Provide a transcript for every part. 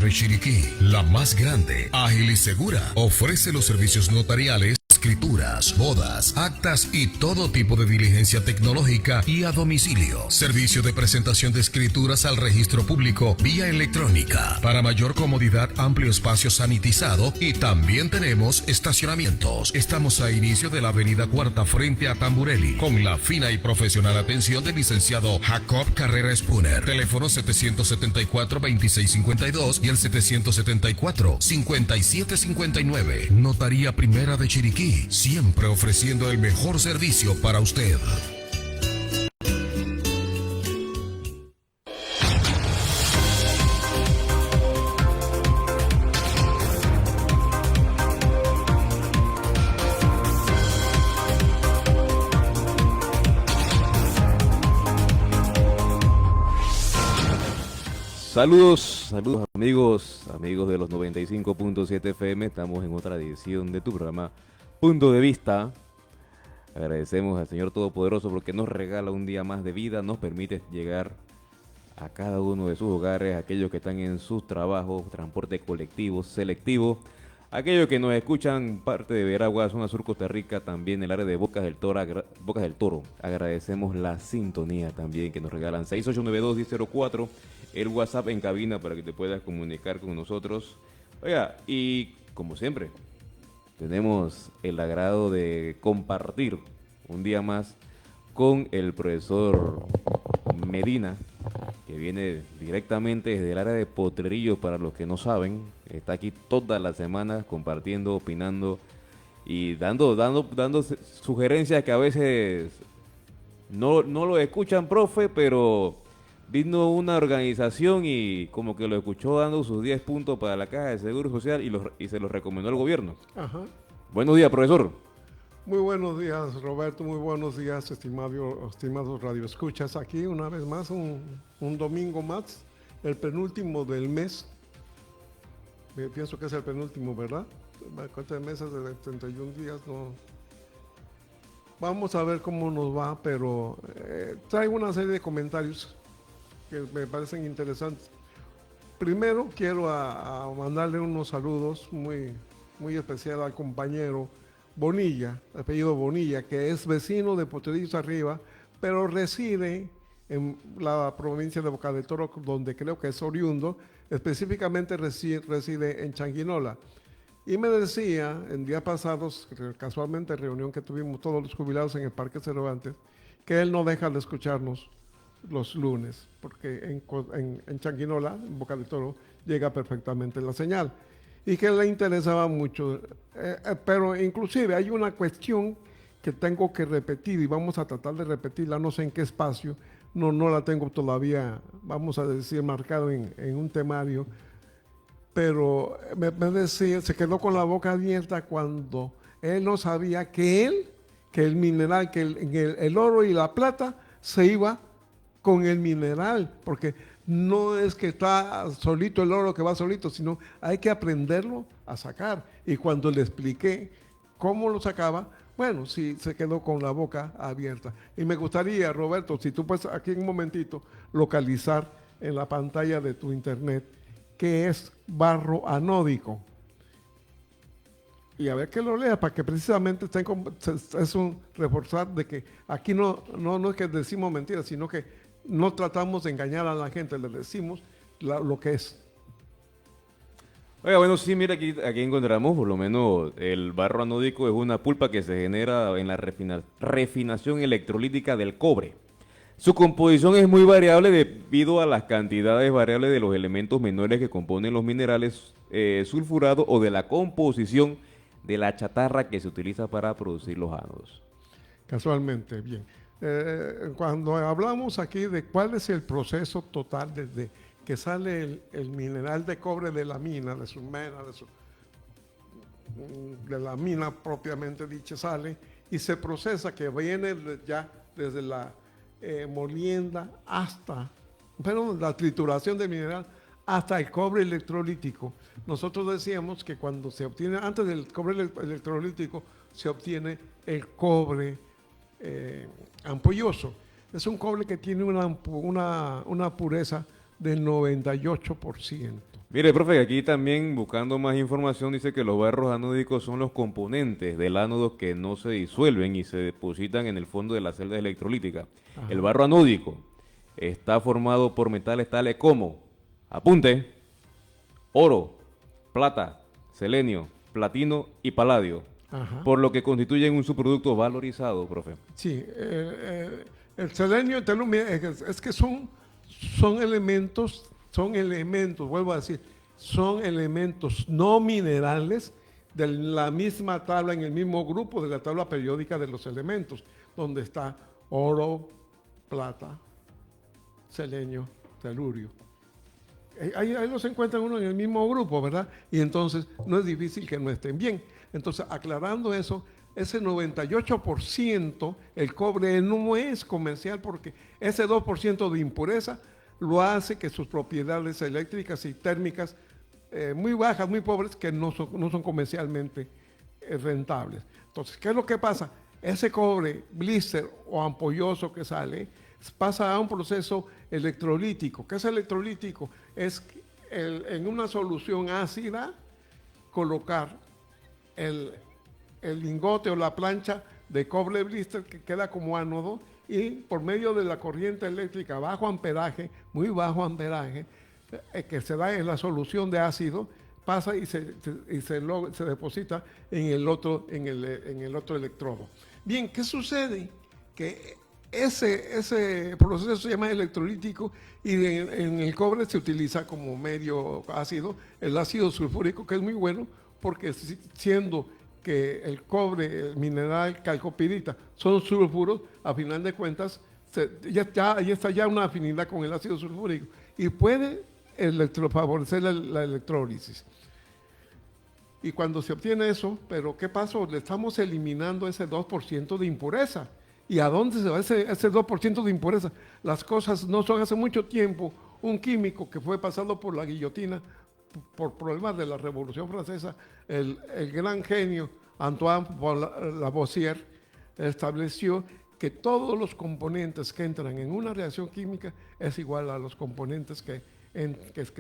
de Chiriquí, la más grande, ágil y segura. Ofrece los servicios notariales, escrituras, bodas, actas y todo tipo de diligencia tecnológica y a domicilio. Servicio de presentación de escrituras al registro público vía electrónica. Para mayor comodidad, amplio espacio sanitizado y también tenemos estacionamientos. Estamos a inicio de la avenida Cuarta frente a Tamburelli, con la fina y profesional atención del licenciado Jacob Carrera Spooner. Teléfono 774-2652 y el 774-5759. Notaría Primera de Chiriquí, siempre ofreciendo el mejor servicio para usted. Saludos amigos de los 95.7 FM, estamos en otra edición de tu programa Punto de Vista. Agradecemos al Señor Todopoderoso porque nos regala un día más de vida, nos permite llegar a cada uno de sus hogares, aquellos que están en sus trabajos, transporte colectivo, selectivo, aquellos que nos escuchan parte de Veragua, zona sur Costa Rica, también el área de Bocas del Toro. Agradecemos la sintonía también que nos regalan 6892-1004, el WhatsApp en cabina para que te puedas comunicar con nosotros. Oiga, y como siempre, tenemos el agrado de compartir un día más con el profesor Medina, que viene directamente desde el área de Potrerillos, para los que no saben. Está aquí todas las semanas compartiendo, opinando y dando sugerencias que a veces no lo escuchan, profe, pero vino una organización y como que lo escuchó dando sus 10 puntos para la Caja de Seguro Social y se los recomendó al gobierno. Ajá. Buenos días, profesor. Muy buenos días, Roberto. Muy buenos días, estimados radioescuchas. Aquí una vez más, un domingo más, el penúltimo del mes. Pienso que es el penúltimo, ¿verdad? La cuenta de meses de 31 días, no. Vamos a ver cómo nos va, pero traigo una serie de comentarios que me parecen interesantes. Primero quiero a mandarle unos saludos muy especial al compañero Bonilla, apellido Bonilla, que es vecino de Potrerillos Arriba, pero reside en la provincia de Boca del Toro, donde creo que es oriundo, específicamente reside en Changuinola. Y me decía en días pasados, casualmente reunión que tuvimos todos los jubilados en el Parque Cervantes, que él no deja de escucharnos los lunes, porque en Changuinola, en Boca del Toro, llega perfectamente la señal. Y que le interesaba mucho, pero inclusive hay una cuestión que tengo que repetir y vamos a tratar de repetirla, no sé en qué espacio, no la tengo todavía, vamos a decir, marcado en un temario, pero me decía, se quedó con la boca abierta cuando él no sabía que el mineral, que el oro y la plata se iba con el mineral, porque no es que está solito el oro que va solito, sino hay que aprenderlo a sacar. Y cuando le expliqué cómo lo sacaba, bueno, sí, se quedó con la boca abierta. Y me gustaría, Roberto, si tú puedes aquí en un momentito localizar en la pantalla de tu internet qué es barro anódico. Y a ver que lo lea para que precisamente es un reforzar de que aquí no es que decimos mentiras, sino que no tratamos de engañar a la gente, le decimos lo que es. Oiga, bueno, sí, mira, aquí encontramos, por lo menos, el barro anódico es una pulpa que se genera en la refinación electrolítica del cobre. Su composición es muy variable debido a las cantidades variables de los elementos menores que componen los minerales sulfurados o de la composición de la chatarra que se utiliza para producir los ánodos. Casualmente, bien. Cuando hablamos aquí de cuál es el proceso total desde que sale el mineral de cobre de la mina, de su mena, de la mina propiamente dicha, sale y se procesa, que viene ya desde la molienda hasta, la trituración del mineral hasta el cobre electrolítico. Nosotros decíamos que cuando se obtiene, antes del cobre electrolítico, se obtiene el cobre ampolloso. Es un cobre que tiene una pureza del 98%. Mire, profe, aquí también buscando más información dice que los barros anódicos son los componentes del ánodo que no se disuelven y se depositan en el fondo de las celdas electrolíticas. El Ajá. barro anódico está formado por metales tales como, apunte, oro, plata, selenio, platino y paladio, Ajá. por lo que constituyen un subproducto valorizado, profe. Sí, el selenio, es que son elementos, vuelvo a decir, son elementos no minerales de la misma tabla, en el mismo grupo de la tabla periódica de los elementos, donde está oro, plata, selenio, telurio. Ahí los encuentra uno en el mismo grupo, ¿verdad? Y entonces no es difícil que no estén bien. Entonces, aclarando eso, ese 98%, el cobre no es comercial porque ese 2% de impureza lo hace que sus propiedades eléctricas y térmicas muy bajas, muy pobres, que no son comercialmente rentables. Entonces, ¿qué es lo que pasa? Ese cobre blister o ampolloso que sale pasa a un proceso electrolítico. ¿Qué es electrolítico? Es en una solución ácida colocar el lingote o la plancha de cobre blister que queda como ánodo y por medio de la corriente eléctrica bajo amperaje, muy bajo amperaje, que se da en la solución de ácido, pasa y se deposita en el otro electrodo. Bien, ¿qué sucede? Que ese proceso se llama electrolítico y en el cobre se utiliza como medio ácido, el ácido sulfúrico, que es muy bueno porque siendo que el cobre, el mineral calcopirita, son sulfuros, a final de cuentas, ahí está ya una afinidad con el ácido sulfúrico y puede favorecer la electrólisis. Y cuando se obtiene eso, pero ¿qué pasó? Le estamos eliminando ese 2% de impureza. ¿Y a dónde se va ese 2% de impureza? Las cosas no son hace mucho tiempo. Un químico que fue pasando por la guillotina por problemas de la Revolución Francesa, el gran genio Antoine Lavoisier estableció que todos los componentes que entran en una reacción química es igual a los componentes que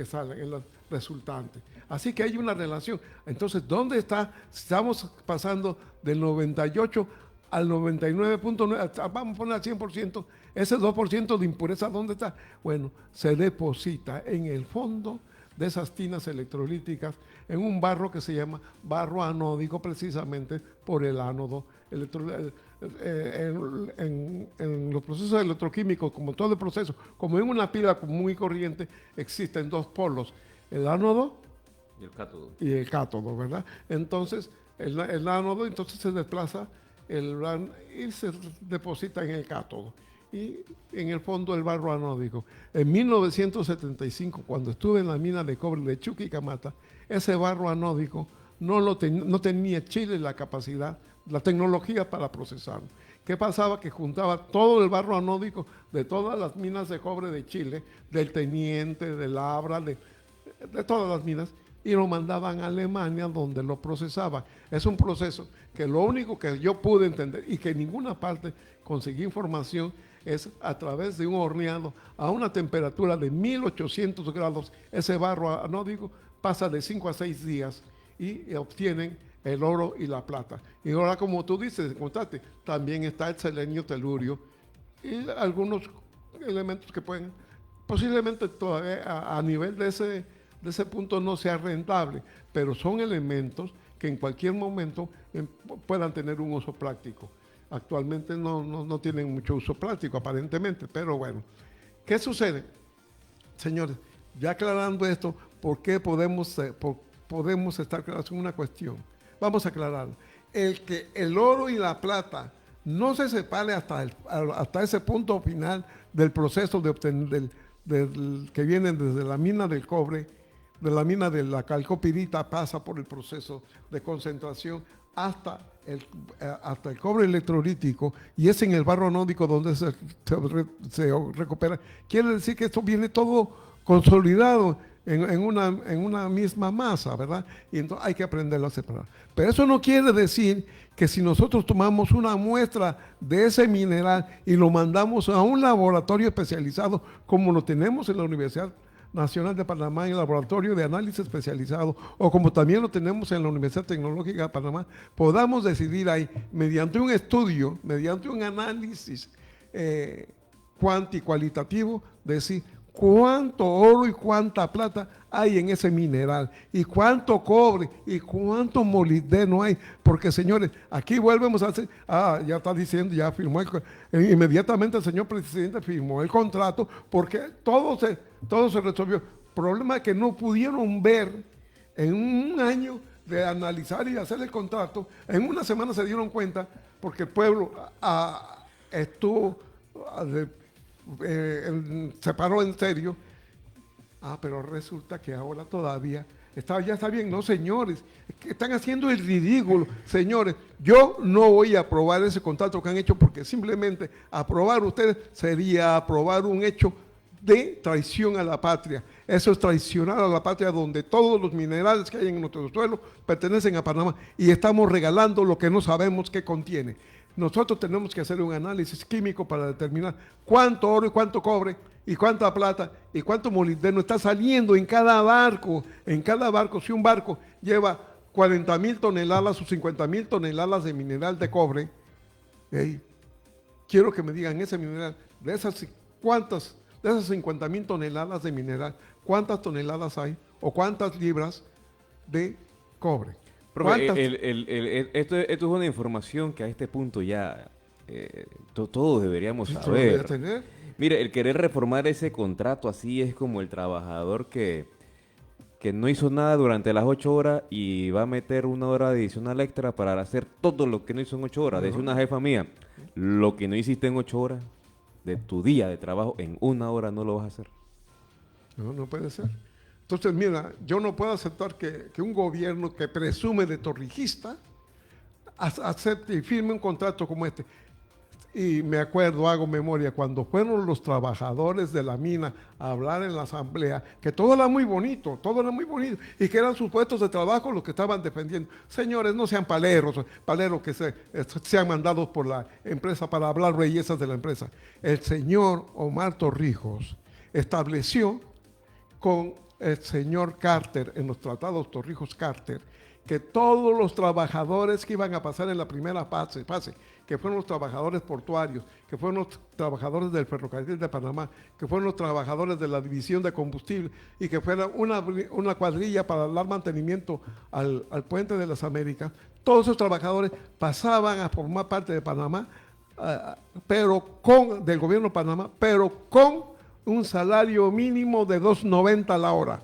salen en la resultante. Así que hay una relación. Entonces, ¿dónde está? Estamos pasando del 98 al 99.9, vamos a poner al 100%, ese 2% de impureza, ¿dónde está? Bueno, se deposita en el fondo de esas tinas electrolíticas en un barro que se llama barro anódico, precisamente por el ánodo. En los procesos electroquímicos, como todo el proceso, como en una pila muy corriente, existen dos polos, el ánodo y el cátodo, ¿verdad? Entonces, el ánodo entonces se desplaza y se deposita en el cátodo. Y en el fondo el barro anódico. En 1975, cuando estuve en la mina de cobre de Chuquicamata, ese barro anódico no tenía Chile la capacidad, la tecnología para procesarlo. ¿Qué pasaba? Que juntaba todo el barro anódico de todas las minas de cobre de Chile, del Teniente, del Abra, de todas las minas, y lo mandaban a Alemania donde lo procesaban. Es un proceso que lo único que yo pude entender y que en ninguna parte conseguí información es a través de un horneado a una temperatura de 1800 grados. Ese barro anódico pasa de 5 a 6 días y obtienen el oro y la plata. Y ahora, como tú dices, contaste, también está el selenio, telurio y algunos elementos que pueden, posiblemente todavía a nivel de ese punto no sea rentable, pero son elementos que en cualquier momento puedan tener un uso práctico. Actualmente no tienen mucho uso práctico, aparentemente, pero bueno. ¿Qué sucede? Señores, ya aclarando esto, ¿por qué podemos estar claros en una cuestión? Vamos a aclararlo. Que el oro y la plata no se separe hasta ese punto final del proceso de obtener, que vienen desde la mina del cobre, de la mina de la calcopirita, pasa por el proceso de concentración hasta el cobre electrolítico, y es en el barro anódico donde se recupera. Quiere decir que esto viene todo consolidado en una misma masa, ¿verdad? Y entonces hay que aprenderlo a separar. Pero eso no quiere decir que si nosotros tomamos una muestra de ese mineral y lo mandamos a un laboratorio especializado, como lo tenemos en la Universidad Nacional de Panamá en el Laboratorio de Análisis Especializado, o como también lo tenemos en la Universidad Tecnológica de Panamá, podamos decidir ahí, mediante un estudio, mediante un análisis cualitativo, decir cuánto oro y cuánta plata hay en ese mineral, y cuánto cobre y cuánto molibdeno hay, porque señores, aquí volvemos a hacer, ya está diciendo, ya firmó, inmediatamente el señor presidente firmó el contrato, porque todo se resolvió. Problema que no pudieron ver en un año de analizar y hacer el contrato, en una semana se dieron cuenta, porque el pueblo estuvo, se paró en serio. Pero resulta que ahora todavía ya está bien. No, señores, que están haciendo el ridículo. Señores, yo no voy a aprobar ese contrato que han hecho, porque simplemente aprobar ustedes sería aprobar un hecho de traición a la patria. Eso es traicionar a la patria, donde todos los minerales que hay en nuestro suelo pertenecen a Panamá, y estamos regalando lo que no sabemos qué contiene. Nosotros tenemos que hacer un análisis químico para determinar cuánto oro y cuánto cobre y cuánta plata y cuánto molibdeno está saliendo en cada barco. En cada barco, si un barco lleva 40,000 toneladas o 50,000 toneladas de mineral de cobre, quiero que me digan ese mineral, de esas 50,000 toneladas de mineral, ¿cuántas toneladas hay o cuántas libras de cobre? Profe, esto es una información que a este punto ya todos deberíamos saber. Mire, el querer reformar ese contrato así es como el trabajador que no hizo nada durante las 8 horas y va a meter 1 hora adicional extra para hacer todo lo que no hizo en 8 horas. Decía una jefa mía, lo que no hiciste en 8 horas de tu día de trabajo, en 1 hora no lo vas a hacer. No puede ser. Entonces, mira, yo no puedo aceptar que un gobierno que presume de torrijista acepte y firme un contrato como este. Y me acuerdo, hago memoria, cuando fueron los trabajadores de la mina a hablar en la asamblea, que todo era muy bonito, y que eran sus puestos de trabajo los que estaban defendiendo. Señores, no sean paleros que sean mandados por la empresa para hablar bellezas de la empresa. El señor Omar Torrijos estableció con el señor Carter, en los tratados Torrijos-Carter, que todos los trabajadores que iban a pasar en la primera fase, que fueron los trabajadores portuarios, que fueron los trabajadores del ferrocarril de Panamá, que fueron los trabajadores de la división de combustible, y que fuera una cuadrilla para dar mantenimiento al puente de las Américas, todos esos trabajadores pasaban a formar parte de Panamá, del gobierno de Panamá, pero con un salario mínimo de $2.90 la hora.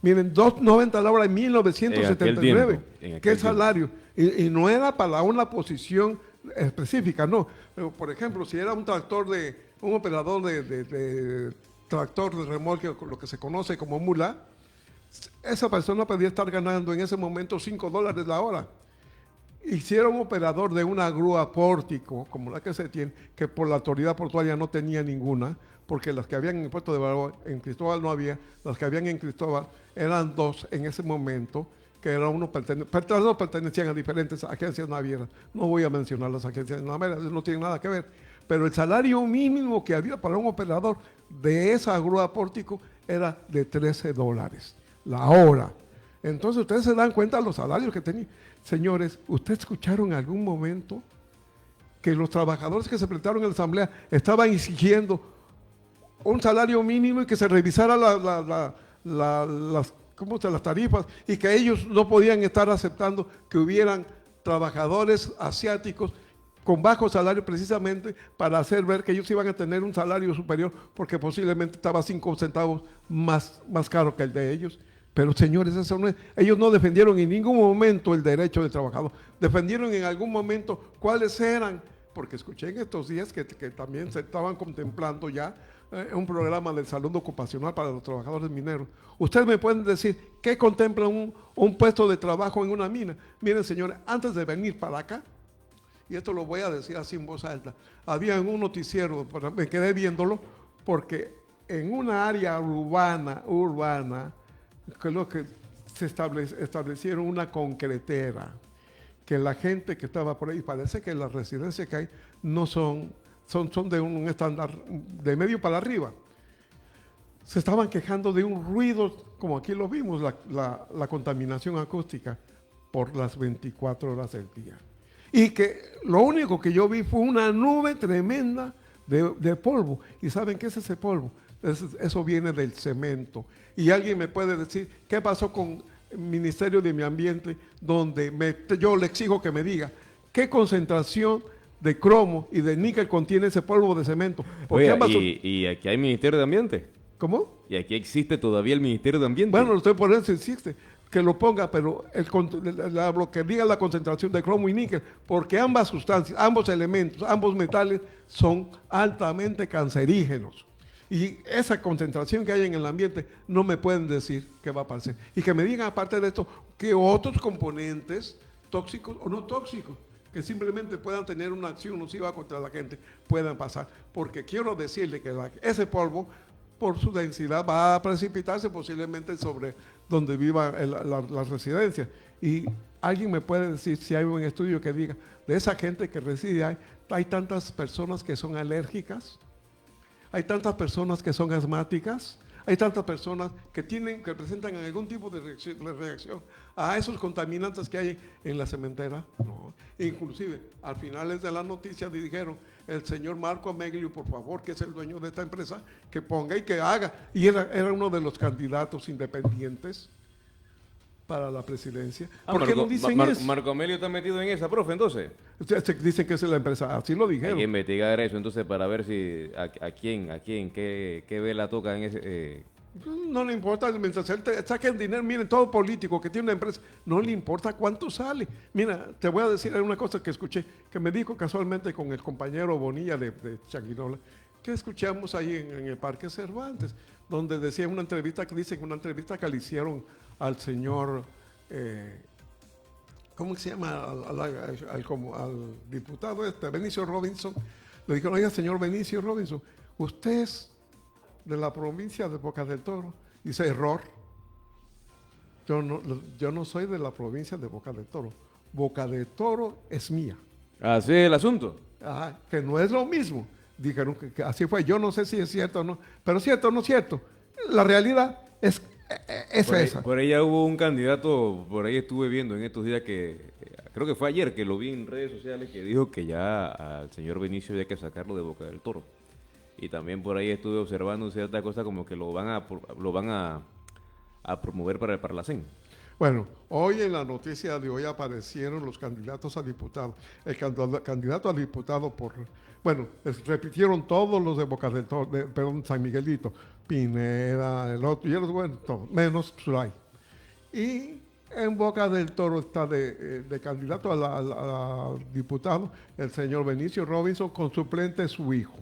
Miren, $2.90 la hora en 1979. ¿Qué salario? Y no era para una posición específica, no. Pero, por ejemplo, si era un operador de tractor de remolque, lo que se conoce como mula, esa persona podía estar ganando en ese momento $5 la hora. Y si era un operador de una grúa pórtico, como la que se tiene, que por la autoridad portuaria no tenía ninguna, porque las que habían en el puerto de Barahona, en Cristóbal no había, las que habían en Cristóbal eran 2 en ese momento, que era las dos pertenecían a diferentes agencias navieras. No voy a mencionar las agencias navieras, no tienen nada que ver. Pero el salario mínimo que había para un operador de esa grúa pórtico era de $13 la hora. Entonces ustedes se dan cuenta de los salarios que tenían. Señores, ¿ustedes escucharon en algún momento que los trabajadores que se presentaron en la asamblea estaban exigiendo un salario mínimo y que se revisara las tarifas, y que ellos no podían estar aceptando que hubieran trabajadores asiáticos con bajo salario, precisamente para hacer ver que ellos iban a tener un salario superior, porque posiblemente estaba 5 centavos más caro que el de ellos? Pero señores, eso no es. Ellos no defendieron en ningún momento el derecho del trabajador, defendieron en algún momento cuáles eran, porque escuché en estos días que también se estaban contemplando ya un programa de salud ocupacional para los trabajadores mineros. Ustedes me pueden decir qué contempla un puesto de trabajo en una mina. Miren, señores, antes de venir para acá, y esto lo voy a decir así en voz alta, había un noticiero, me quedé viéndolo, porque en una área urbana, que es lo que se establecieron una concretera, que la gente que estaba por ahí, parece que las residencias que hay no son de un estándar de medio para arriba. se estaban quejando de un ruido, como aquí lo vimos, la contaminación acústica por las 24 horas del día. Y que lo único que yo vi fue una nube tremenda de polvo. ¿Y saben qué es ese polvo? Eso viene del cemento. Y alguien me puede decir, ¿qué pasó con el Ministerio de Medio Ambiente? Donde yo le exijo que me diga, ¿qué concentración de cromo y de níquel contiene ese polvo de cemento? Oye, y aquí hay Ministerio de Ambiente. ¿Cómo? Y aquí existe todavía el Ministerio de Ambiente. Bueno, usted por eso existe, que lo ponga, pero lo que diga la concentración de cromo y níquel, porque ambas sustancias, ambos elementos, ambos metales son altamente cancerígenos. Y esa concentración que hay en el ambiente no me pueden decir qué va a pasar. Y que me digan, aparte de esto, que otros componentes tóxicos o no tóxicos, que simplemente puedan tener una acción nociva contra la gente, puedan pasar. Porque quiero decirle que ese polvo, por su densidad, va a precipitarse posiblemente sobre donde viva las residencias. Y alguien me puede decir, si hay un estudio que diga, de esa gente que reside hay tantas personas que son alérgicas, hay tantas personas que son asmáticas, hay tantas personas que presentan algún tipo de reacción a esos contaminantes que hay en la cementera. No. Inclusive, al final de la noticia dijeron, el señor Marco Ameglio, por favor, que es el dueño de esta empresa, que ponga y que haga. Y era uno de los candidatos independientes para la presidencia. ¿Por qué no dicen eso? Marco Amelio está metido en esa, profe, entonces. Dicen que es la empresa, así lo dijeron. Hay que investigar eso, entonces, para ver si a quién, qué vela toca en ese... No le importa, mientras él saque el dinero, miren, todo político que tiene una empresa, no le importa cuánto sale. Mira, te voy a decir una cosa que escuché, que me dijo casualmente con el compañero Bonilla de Changuinola, que escuchamos ahí en el Parque Cervantes, donde decía una entrevista que le hicieron al señor, ¿cómo se llama? Al diputado Benicio Robinson. Le dijeron, oiga, señor Benicio Robinson, usted es de la provincia de Boca del Toro. Dice, error. Yo no soy de la provincia de Boca del Toro. Boca del Toro es mía. Así es el asunto. Ajá, que no es lo mismo. Dijeron que así fue. Yo no sé si es cierto o no, pero cierto o no cierto. La realidad es esa. Por ahí ya hubo un candidato, por ahí estuve viendo en estos días que, creo que fue ayer que lo vi en redes sociales, que dijo que ya al señor Benicio había que sacarlo de Boca del Toro. Y también por ahí estuve observando ciertas cosas como que lo van a promover para el Parlacén. Bueno, hoy en la noticia de hoy aparecieron los candidatos a diputados. El candidato a diputado repitieron todos los de Boca del Toro, San Miguelito, Pineda, el otro, y el bueno, todos, menos Zulay. Y en Boca del Toro está de candidato a diputado el señor Benicio Robinson, con suplente su hijo.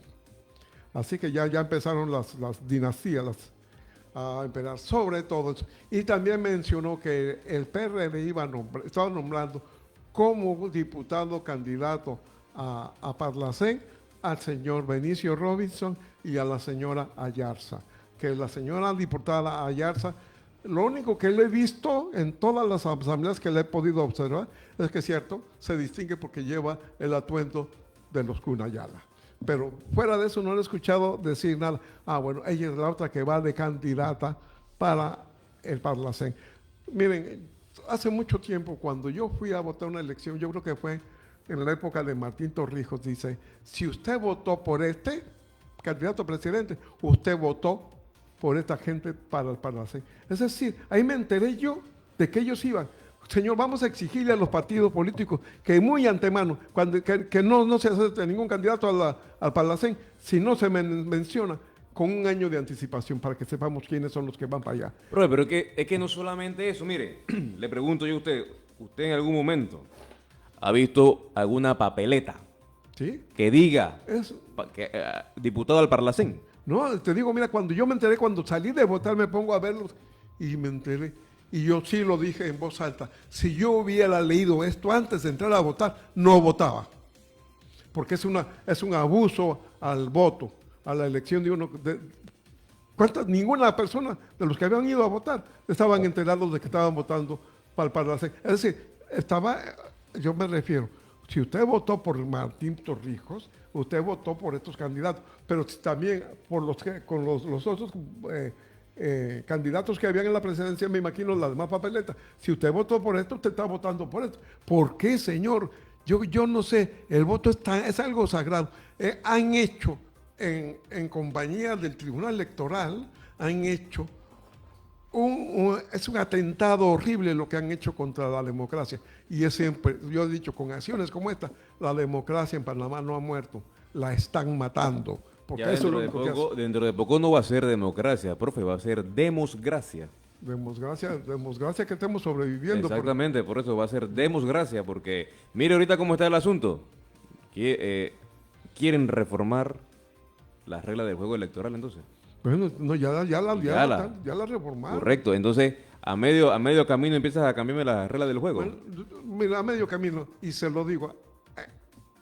Así que ya empezaron las dinastías a emperar sobre todo eso. Y también mencionó que el PRD estaba nombrando como diputado candidato a Parlacén al señor Benicio Robinson y a la señora Ayarza. Que la señora diputada Ayarza, lo único que le he visto en todas las asambleas que le he podido observar es que, cierto, se distingue porque lleva el atuendo de los Cunayala. Pero fuera de eso no le he escuchado decir nada. Bueno, ella es la otra que va de candidata para el Parlacén. Miren, hace mucho tiempo, cuando yo fui a votar una elección, yo creo que fue en la época de Martín Torrijos, dice, si usted votó por este candidato a presidente, usted votó por esta gente para el Parlacén. Es decir, ahí me enteré yo de que ellos iban. Señor, vamos a exigirle a los partidos políticos que muy antemano, que no se acepte ningún candidato al Parlacén, si no se menciona, con un año de anticipación para que sepamos quiénes son los que van para allá. Pero es que no solamente eso, mire, le pregunto yo a usted en algún momento ha visto alguna papeleta ¿sí? que diga diputado al Parlacén. No, te digo, mira, cuando yo me enteré, cuando salí de votar, me pongo a verlos y me enteré. Y yo sí lo dije en voz alta, si yo hubiera leído esto antes de entrar a votar, no votaba. Porque es un abuso al voto, a la elección de uno. Ninguna persona de los que habían ido a votar estaban enterados de que estaban votando para el Parlacén. Es decir, yo me refiero, Si usted votó por Martín Torrijos, usted votó por estos candidatos, pero también por los otros candidatos que habían en la presidencia, me imagino las demás papeletas. Si usted votó por esto, usted está votando por esto. ¿Por qué, señor? Yo no sé, el voto es algo sagrado. Han hecho, en compañía del Tribunal Electoral, han hecho es un atentado horrible lo que han hecho contra la democracia. Y es siempre, yo he dicho, con acciones como esta, la democracia en Panamá no ha muerto, la están matando. Porque Ya eso dentro de poco no va a ser democracia, profe, va a ser demosgracia. Demosgracia que estemos sobreviviendo. Exactamente, por eso va a ser demosgracia, porque mire ahorita cómo está el asunto. Quieren reformar las reglas del juego electoral entonces. Bueno, no, ya la reformaron. Correcto, entonces a medio camino empiezas a cambiarme las reglas del juego. Bueno, mira, a medio camino, y se lo digo,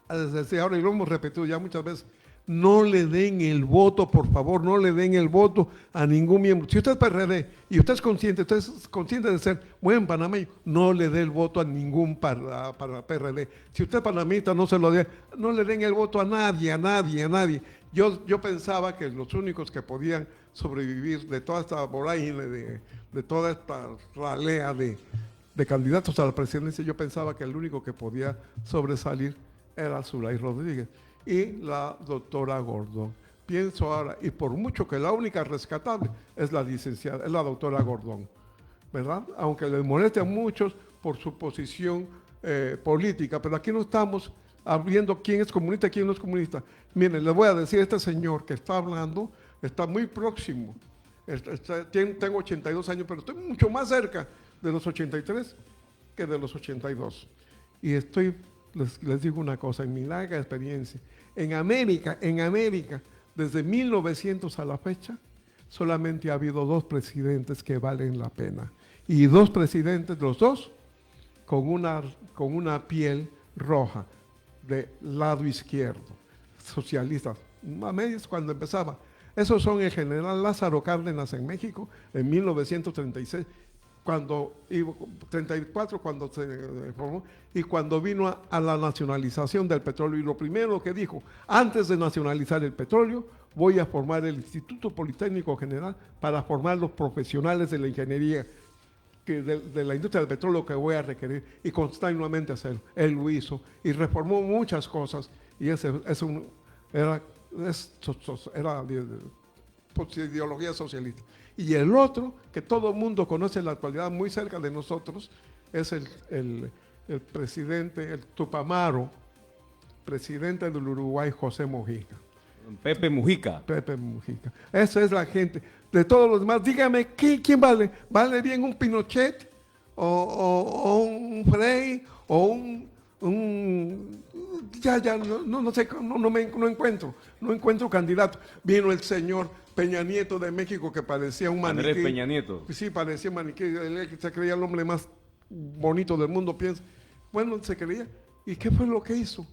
desde ahora, y lo hemos repetido ya muchas veces, no le den el voto, por favor, no le den el voto a ningún miembro. Si usted es PRD y usted es consciente de ser buen panameño, no le dé el voto a ningún para PRD. Si usted es panamita, no se lo dé, no le den el voto a nadie. Yo pensaba que los únicos que podían sobrevivir de toda esta vorágine, de toda esta ralea de candidatos a la presidencia, yo pensaba que el único que podía sobresalir era Zulay Rodríguez y la doctora Gordón. Pienso ahora, y por mucho que la única rescatable es la doctora Gordón, ¿verdad? Aunque les moleste a muchos por su posición política, pero aquí no estamos viendo quién es comunista y quién no es comunista. Miren, les voy a decir, este señor que está hablando está muy próximo. Tengo 82 años, pero estoy mucho más cerca de los 83 que de los 82. Y les digo una cosa, en mi larga experiencia, en América, desde 1900 a la fecha, solamente ha habido 2 presidentes que valen la pena. Y 2 presidentes, los 2, con una piel roja, de lado izquierdo, socialistas, a medias cuando empezaba. Esos son el general Lázaro Cárdenas en México, en 1936, 34 cuando se formó, y cuando vino a la nacionalización del petróleo. Y lo primero que dijo, antes de nacionalizar el petróleo, voy a formar el Instituto Politécnico General para formar los profesionales de la ingeniería, de la industria del petróleo que voy a requerir, y continuamente hacerlo. Él lo hizo y reformó muchas cosas, y era de ideología socialista. Y el otro, que todo el mundo conoce en la actualidad, muy cerca de nosotros, es el presidente, el Tupamaro, presidente del Uruguay, José Mujica. Pepe Mujica. Esa es la gente. De todos los demás, dígame, ¿quién vale? ¿Vale bien un Pinochet? ¿O un Frei? ¿O no sé, no encuentro candidato. Vino el señor Peña Nieto de México, que parecía un maniquí. Andrés Peña Nieto. Sí, parecía un maniquí, él se creía el hombre más bonito del mundo, piensa. Bueno, se creía. ¿Y qué fue lo que hizo?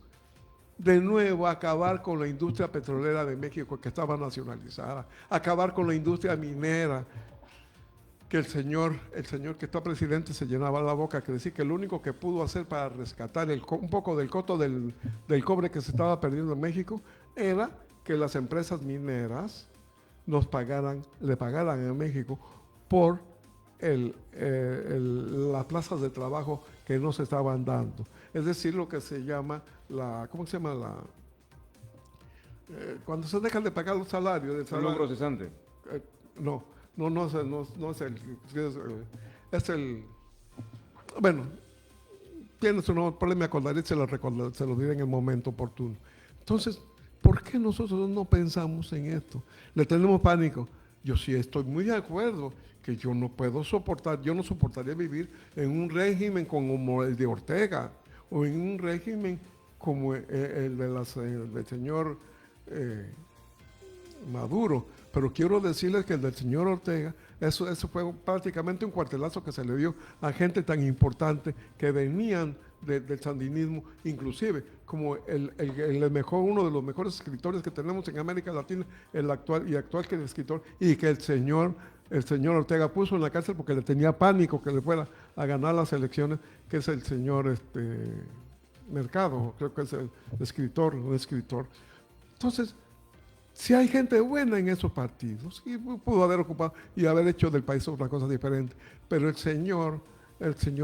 De nuevo, acabar con la industria petrolera de México, que estaba nacionalizada, acabar con la industria minera, que el señor que está presidente se llenaba la boca, que decía que lo único que pudo hacer para rescatar un poco del coto del cobre que se estaba perdiendo en México, era que las empresas mineras le pagaran a México por las plazas de trabajo que no se estaban dando. Es decir, lo que se llama ¿cómo se llama? Cuando se dejan de pagar los salarios. ¿Un logro cesante? No es el... Bueno, tiene su nuevo problema, me acordaré, se lo diré en el momento oportuno. Entonces, ¿por qué nosotros no pensamos en esto? Le tenemos pánico. Yo sí estoy muy de acuerdo que yo no soportaría vivir en un régimen como el de Ortega, o en un régimen como el del señor Maduro. Pero quiero decirles que el del señor Ortega, eso fue prácticamente un cuartelazo que se le dio a gente tan importante que venían del sandinismo, inclusive como uno de los mejores escritores que tenemos en América Latina, el actual que el escritor, y que el señor Ortega puso en la cárcel porque le tenía pánico que le fuera a ganar las elecciones, que es el señor Mercado, creo que es el escritor, un escritor. Entonces, si hay gente buena en esos partidos, y pudo haber ocupado y haber hecho del país otra cosa diferente, pero el señor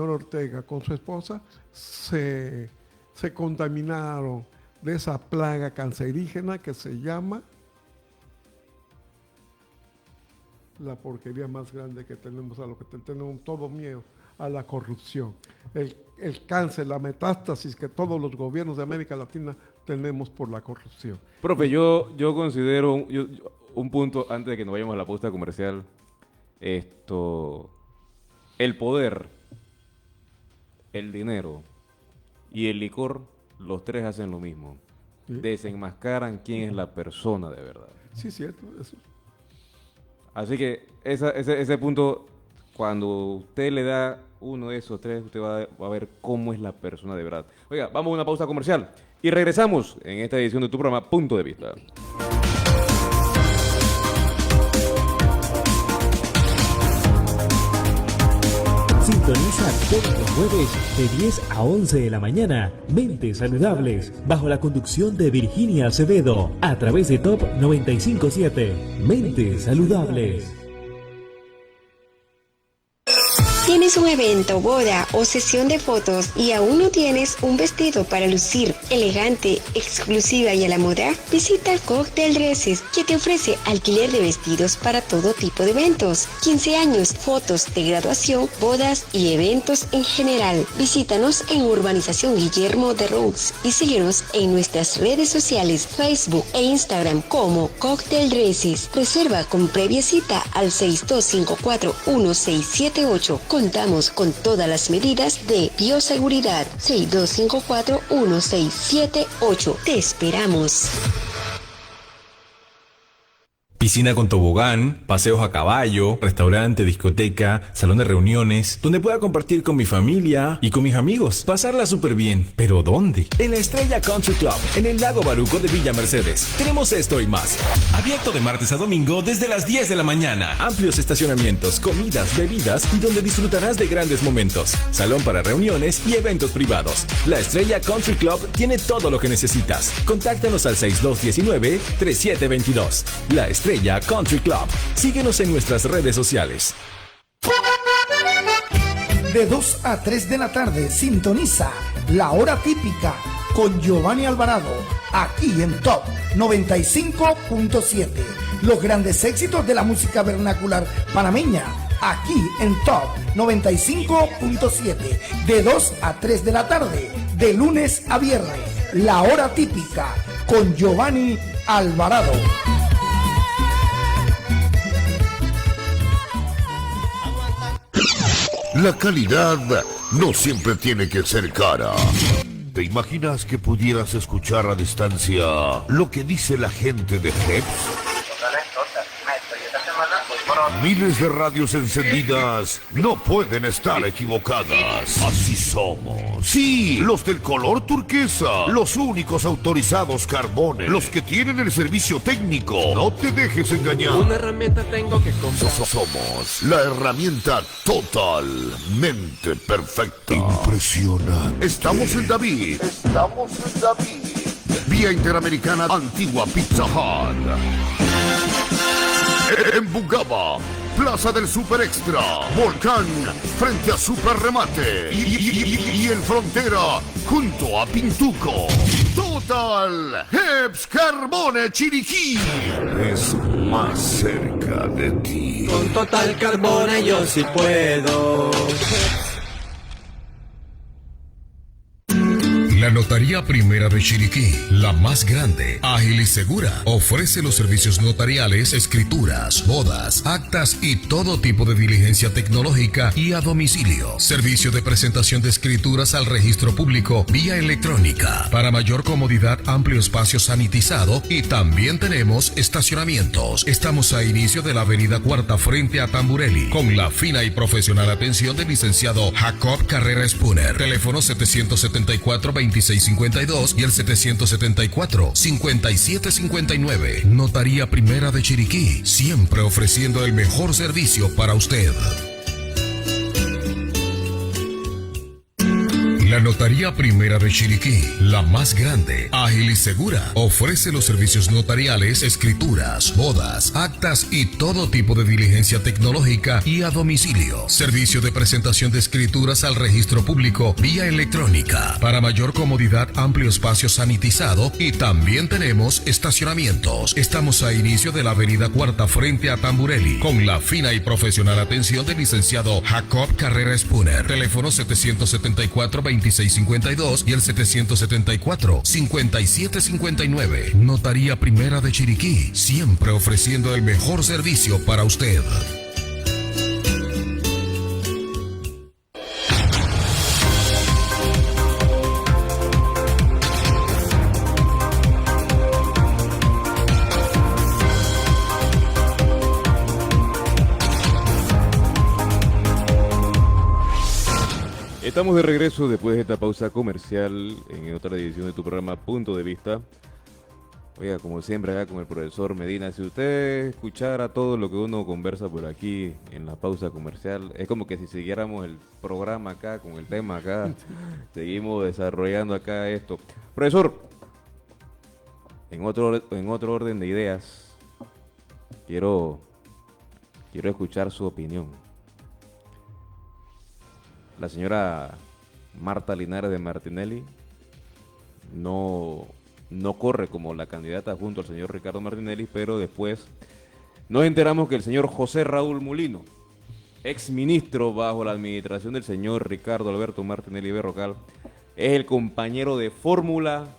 Ortega con su esposa se contaminaron de esa plaga cancerígena que se llama la porquería más grande que tenemos, a lo que tenemos todo miedo, a la corrupción. El cáncer, la metástasis que todos los gobiernos de América Latina tenemos por la corrupción. Profe, yo considero un punto, antes de que nos vayamos a la pausa comercial, el poder, el dinero y el licor, los tres hacen lo mismo. ¿Sí? Desenmascaran quién es la persona de verdad. Sí, cierto, eso. Así que ese punto, cuando usted le da uno de esos tres, usted va a ver cómo es la persona de verdad. Oiga, vamos a una pausa comercial y regresamos en esta edición de tu programa Punto de Vista. Sintoniza todos los jueves de 10 a 11 de la mañana Mentes Saludables, bajo la conducción de Virginia Acevedo, a través de Top 95.7. Mentes Saludables. ¿Tienes un evento, boda o sesión de fotos y aún no tienes un vestido para lucir elegante, exclusiva y a la moda? Visita Cóctel Dresses, que te ofrece alquiler de vestidos para todo tipo de eventos, 15 años, fotos de graduación, bodas y eventos en general. Visítanos en Urbanización Guillermo de Roux y síguenos en nuestras redes sociales, Facebook e Instagram como Cóctel Dresses. Reserva con previa cita al 6254-1678. Contamos con todas las medidas de bioseguridad. 6254-1678. Te esperamos. Piscina con tobogán, paseos a caballo, restaurante, discoteca, salón de reuniones, donde pueda compartir con mi familia y con mis amigos. Pasarla súper bien. ¿Pero dónde? En la Estrella Country Club, en el Lago Baruco de Villa Mercedes. Tenemos esto y más. Abierto de martes a domingo desde las 10 de la mañana. Amplios estacionamientos, comidas, bebidas y donde disfrutarás de grandes momentos. Salón para reuniones y eventos privados. La Estrella Country Club tiene todo lo que necesitas. Contáctanos al 6219-3722. La Estrella Country Club. Síguenos en nuestras redes sociales. De 2 a 3 de la tarde, sintoniza La Hora Típica con Giovanni Alvarado, aquí en Top 95.7. Los grandes éxitos de la música vernacular panameña, aquí en Top 95.7. De 2 a 3 de la tarde, de lunes a viernes, La Hora Típica con Giovanni Alvarado. La calidad no siempre tiene que ser cara. ¿Te imaginas que pudieras escuchar a distancia lo que dice la gente de Heps? Miles de radios encendidas no pueden estar equivocadas. Así somos. Sí, los del color turquesa, los únicos autorizados Carbone, los que tienen el servicio técnico. No te dejes engañar. Una herramienta tengo que comprar. Somos la herramienta totalmente perfecta. Impresionante. Estamos en David. Vía Interamericana, Antigua Pizza Hut. En Bugaba, Plaza del Super Extra, Volcán, frente a Super Remate y en Frontera, junto a Pintuco. Total Heps Carbone Chiriquí es más cerca de ti. Con Total Carbone yo sí puedo. La Notaría Primera de Chiriquí, la más grande, ágil y segura, ofrece los servicios notariales, escrituras, bodas, actas y todo tipo de diligencia tecnológica y a domicilio. Servicio de presentación de escrituras al registro público vía electrónica. Para mayor comodidad, amplio espacio sanitizado y también tenemos estacionamientos. Estamos a inicio de la avenida Cuarta frente a Tamburelli, con la fina y profesional atención del licenciado Jacob Carrera Spooner. Teléfono 774-2652 y el 774-5759. Notaría Primera de Chiriquí, siempre ofreciendo el mejor servicio para usted. La La Notaría Primera de Chiriquí, la más grande, ágil y segura, ofrece los servicios notariales, escrituras, bodas, actas y todo tipo de diligencia tecnológica y a domicilio. Servicio de presentación de escrituras al registro público vía electrónica. Para mayor comodidad, amplio espacio sanitizado y también tenemos estacionamientos. Estamos a inicio de la avenida Cuarta frente a Tamburelli, con la fina y profesional atención del licenciado Jacob Carrera Spooner. Teléfono 774-2652 y el 774-5759. Notaría Primera de Chiriquí, siempre ofreciendo el mejor servicio para usted. Estamos de regreso después de esta pausa comercial en otra edición de tu programa Punto de Vista. Oiga, como siempre acá con el profesor Medina, si usted escuchara todo lo que uno conversa por aquí en la pausa comercial, es como que si siguiéramos el programa acá, con el tema acá, seguimos desarrollando acá esto. Profesor, en otro orden de ideas, quiero escuchar su opinión. La señora Marta Linares de Martinelli no corre como la candidata junto al señor Ricardo Martinelli, pero después nos enteramos que el señor José Raúl Mulino, ex ministro bajo la administración del señor Ricardo Alberto Martinelli Berrocal, es el compañero de fórmula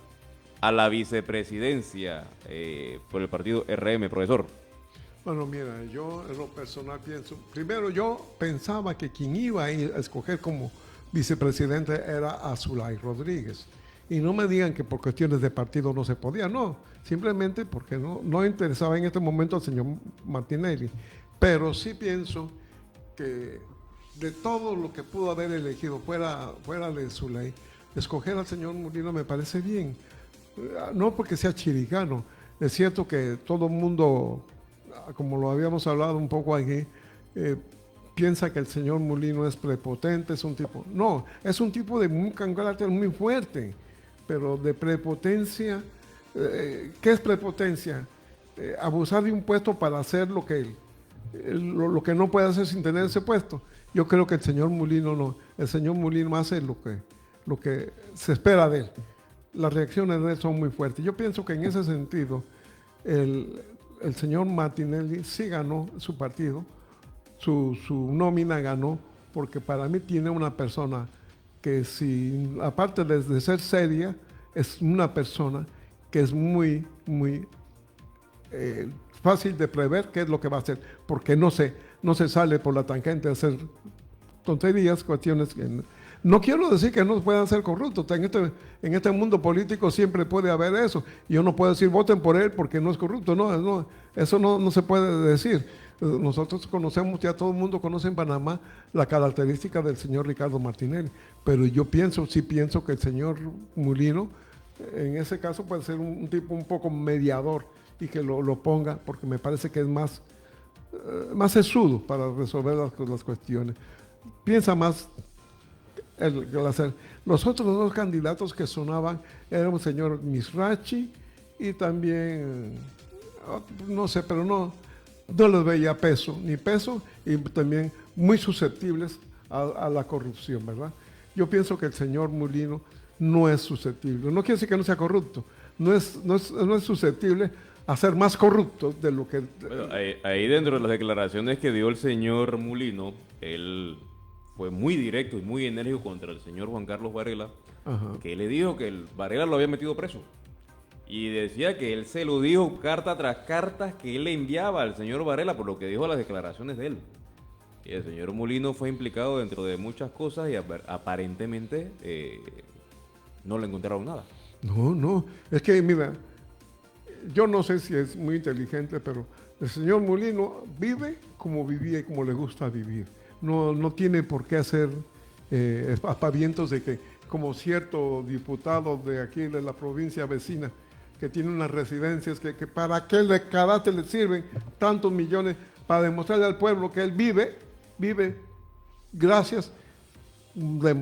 a la vicepresidencia por el partido RM, profesor. Bueno, mira, yo en lo personal pienso, primero yo pensaba que quien iba a escoger como vicepresidente era Azulay Rodríguez. Y no me digan que por cuestiones de partido no se podía, no, simplemente porque no interesaba en este momento al señor Martinelli. Pero sí pienso que de todo lo que pudo haber elegido fuera de Zulay, escoger al señor Mulino me parece bien. No porque sea chiricano, es cierto que todo el mundo, como lo habíamos hablado un poco aquí, piensa que el señor Mulino es prepotente, es un tipo... No, es un tipo de un carácter muy fuerte, pero de prepotencia... ¿Qué es prepotencia? Abusar de un puesto para hacer lo que no puede hacer sin tener ese puesto. Yo creo que el señor Mulino no. El señor Mulino hace lo que se espera de él. Las reacciones de él son muy fuertes. Yo pienso que en ese sentido el señor Martinelli sí ganó su partido, su nómina ganó, porque para mí tiene una persona que, si aparte de ser seria, es una persona que es muy, muy fácil de prever qué es lo que va a hacer, porque no se sale por la tangente a hacer tonterías, cuestiones que... No quiero decir que no puedan ser corruptos, en este mundo político siempre puede haber eso, y yo no puedo decir voten por él porque no es corrupto, no, eso no se puede decir. Nosotros conocemos, ya todo el mundo conoce en Panamá la característica del señor Ricardo Martinelli, pero yo sí pienso que el señor Mulino, en ese caso, puede ser un tipo un poco mediador y que lo ponga, porque me parece que es más sesudo para resolver las cuestiones. Piensa más los otros dos candidatos que sonaban eran el señor Misrachi y también, no sé, pero no les veía peso, y también muy susceptibles a la corrupción, ¿verdad? Yo pienso que el señor Mulino no es susceptible, no quiere decir que no sea corrupto, no es susceptible a ser más corrupto de lo que... Bueno, ahí dentro de las declaraciones que dio el señor Mulino, él fue muy directo y muy enérgico contra el señor Juan Carlos Varela, que le dijo que el Varela lo había metido preso. Y decía que él se lo dijo carta tras carta que él le enviaba al señor Varela por lo que dijo las declaraciones de él. Y el señor Mulino fue implicado dentro de muchas cosas y aparentemente no le encontraron nada. No, es que mira, yo no sé si es muy inteligente, pero el señor Mulino vive como vivía y como le gusta vivir. No tiene por qué hacer aspavientos de que, como cierto diputado de aquí de la provincia vecina, que tiene unas residencias que para qué carácter le sirven tantos millones para demostrarle al pueblo que él vive gracias de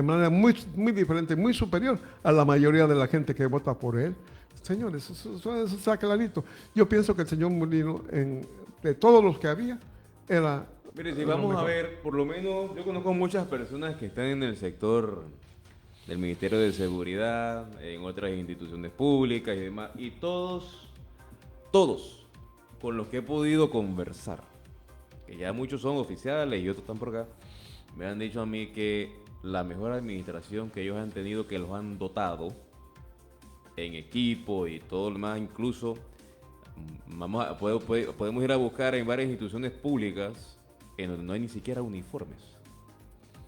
manera muy, muy diferente, muy superior a la mayoría de la gente que vota por él. Señores, eso está clarito. Yo pienso que el señor Mulino, de todos los que había, era... Mire, si vamos a ver, por lo menos yo conozco muchas personas que están en el sector del Ministerio de Seguridad, en otras instituciones públicas y demás, y todos con los que he podido conversar, que ya muchos son oficiales y otros están por acá, me han dicho a mí que la mejor administración que ellos han tenido, que los han dotado en equipo y todo lo demás, incluso podemos ir a buscar en varias instituciones públicas en donde no hay ni siquiera uniformes.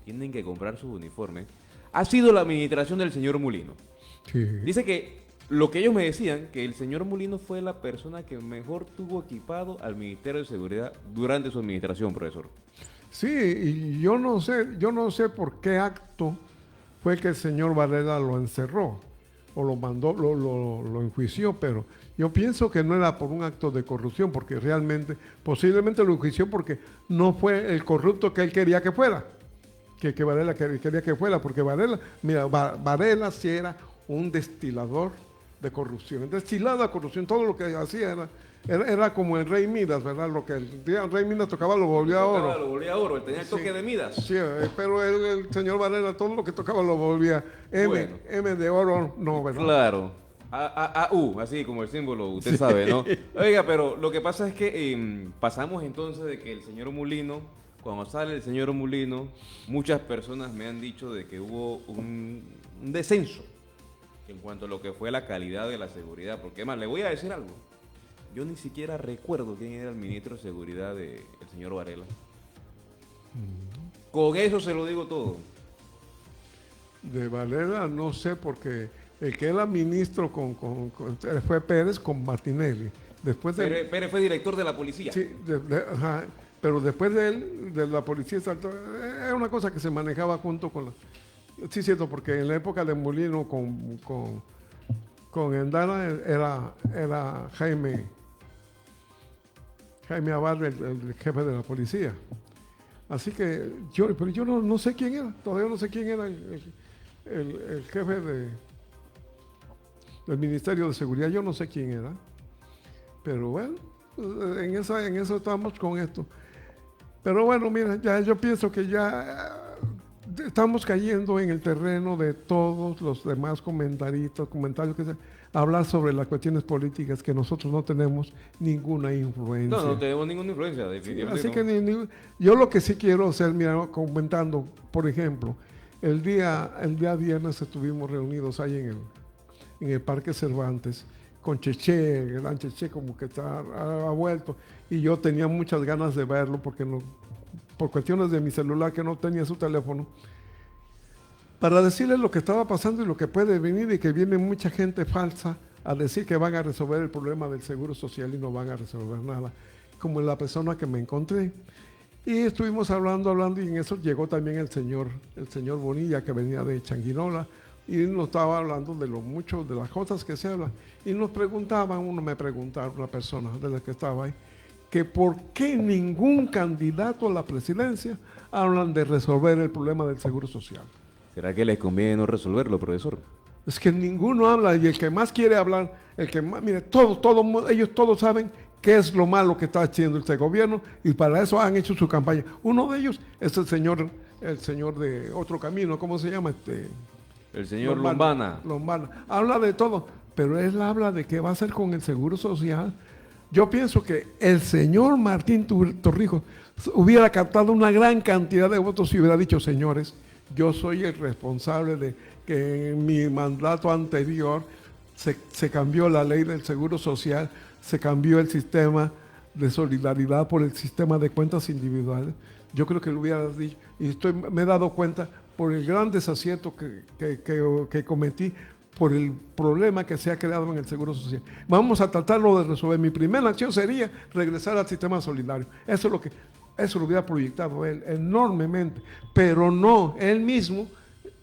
Tienen que comprar sus uniformes. Ha sido la administración del señor Mulino. Sí. Dice que lo que ellos me decían, que el señor Mulino fue la persona que mejor tuvo equipado al Ministerio de Seguridad durante su administración, profesor. Sí, y yo no sé por qué acto fue que el señor Varela lo encerró o lo mandó, lo enjuició, pero yo pienso que no era por un acto de corrupción, porque posiblemente lo enjuició porque no fue el corrupto que él quería que fuera, que Varela quería que fuera, porque Varela sí era un destilador de corrupción, destilada corrupción, todo lo que hacía era como el rey Midas, ¿verdad? Lo que el rey Midas tocaba lo volvía oro. Lo volvía oro, él tenía el toque de Midas. Sí, pero el señor Varela todo lo que tocaba lo volvía M de oro, no, ¿verdad? Claro. AU, así como el símbolo, usted sabe, ¿no? Oiga, pero lo que pasa es que pasamos entonces de que el señor Mulino, cuando sale el señor Mulino, muchas personas me han dicho de que hubo un descenso en cuanto a lo que fue la calidad de la seguridad, porque además le voy a decir algo. Yo ni siquiera recuerdo quién era el ministro de Seguridad del señor Varela. Con eso se lo digo todo. De Varela no sé, porque el que era ministro fue Pérez con Martinelli. Pérez fue director de la policía. Sí, ajá, pero después de él, de la policía, era una cosa que se manejaba junto con la... Sí, cierto, porque en la época de Mulino con Endara era Jaime Abad, el jefe de la policía. Así que yo no sé quién era, todavía no sé quién era el jefe del Ministerio de Seguridad, yo no sé quién era. Pero bueno, en eso estamos con esto. Pero bueno, mira, ya yo pienso que ya estamos cayendo en el terreno de todos los demás comentarios que se hablar sobre las cuestiones políticas, que nosotros no tenemos ninguna influencia. No tenemos ninguna influencia, definitivamente. Sí, así que yo lo que sí quiero hacer, mira, comentando, por ejemplo, el día viernes estuvimos reunidos ahí en el Parque Cervantes con Cheche, el gran Cheche, como que ha vuelto, y yo tenía muchas ganas de verlo porque por cuestiones de mi celular, que no tenía su teléfono, para decirles lo que estaba pasando y lo que puede venir, y que viene mucha gente falsa a decir que van a resolver el problema del seguro social y no van a resolver nada, como la persona que me encontré. Y estuvimos hablando, y en eso llegó también el señor Bonilla, que venía de Changuinola, y nos estaba hablando de las cosas que se hablan. Y me preguntaba, una persona de la que estaba ahí, que por qué ningún candidato a la presidencia hablan de resolver el problema del seguro social. ¿Será que les conviene no resolverlo, profesor? Es que ninguno habla, y el que más quiere hablar, mire, ellos todos saben qué es lo malo que está haciendo este gobierno, y para eso han hecho su campaña. Uno de ellos es el señor de Otro Camino, ¿cómo se llama? El señor Lombana. Habla de todo, pero él habla de qué va a hacer con el seguro social. Yo pienso que el señor Martín Torrijos hubiera captado una gran cantidad de votos si hubiera dicho: señores, yo soy el responsable de que en mi mandato anterior se cambió la ley del seguro social, se cambió el sistema de solidaridad por el sistema de cuentas individuales. Yo creo que lo hubiera dicho, y me he dado cuenta por el gran desacierto que cometí, por el problema que se ha creado en el seguro social. Vamos a tratarlo de resolver. Mi primera acción sería regresar al sistema solidario. Eso lo hubiera proyectado él enormemente, pero no, él mismo,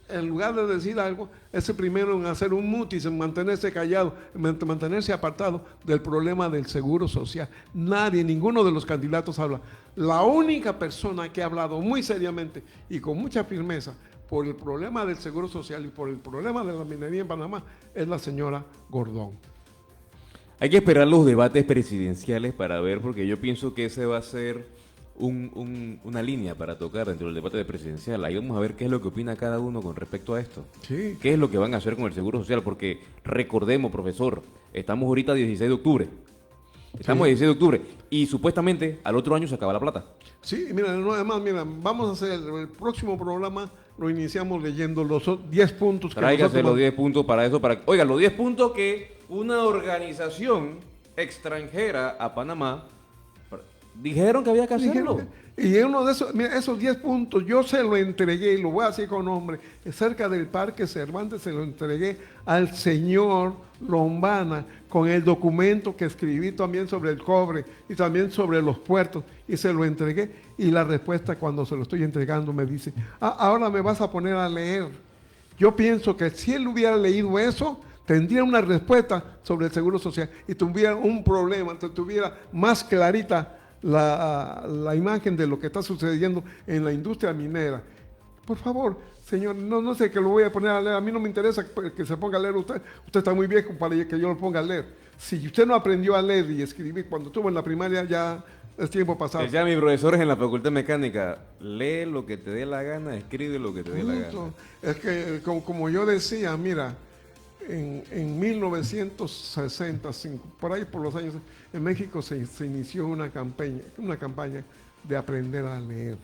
en lugar de decir algo, es el primero en hacer un mutis, en mantenerse callado, en mantenerse apartado del problema del seguro social. Ninguno de los candidatos habla. La única persona que ha hablado muy seriamente y con mucha firmeza por el problema del Seguro Social y por el problema de la minería en Panamá es la señora Gordón. Hay que esperar los debates presidenciales para ver, porque yo pienso que ese va a ser una línea para tocar dentro del debate presidencial. Ahí vamos a ver qué es lo que opina cada uno con respecto a esto. Sí. ¿Qué es lo que van a hacer con el Seguro Social? Porque recordemos, profesor, estamos ahorita 16 de octubre. Estamos a 16 de octubre y supuestamente al otro año se acaba la plata. Sí, mira, no, además, mira, vamos a hacer el próximo programa, lo iniciamos leyendo los 10 puntos que Tráigase nosotros... los 10 puntos para eso. Oiga, los 10 puntos que una organización extranjera a Panamá dijeron que había que hacerlo. Y uno de esos, mira, esos 10 puntos yo se lo entregué, y lo voy a decir con nombre, cerca del Parque Cervantes se lo entregué al señor Lombana con el documento que escribí también sobre el cobre y también sobre los puertos, y se lo entregué, y la respuesta cuando se lo estoy entregando me dice, ahora me vas a poner a leer. Yo pienso que si él hubiera leído eso, tendría una respuesta sobre el Seguro Social y tuviera un problema, tuviera más clarita la imagen de lo que está sucediendo en la industria minera. Por favor, señor, no sé que lo voy a poner a leer, a mí no me interesa que se ponga a leer usted está muy viejo para que yo lo ponga a leer. Si usted no aprendió a leer y escribir cuando estuvo en la primaria, ya es tiempo pasado. Ya mis profesores en la Facultad de Mecánica, lee lo que te dé la gana, escribe lo que te dé la gana. Es que, como yo decía, mira, en 1965, por ahí por los años, en México se inició una campaña de aprender a leer.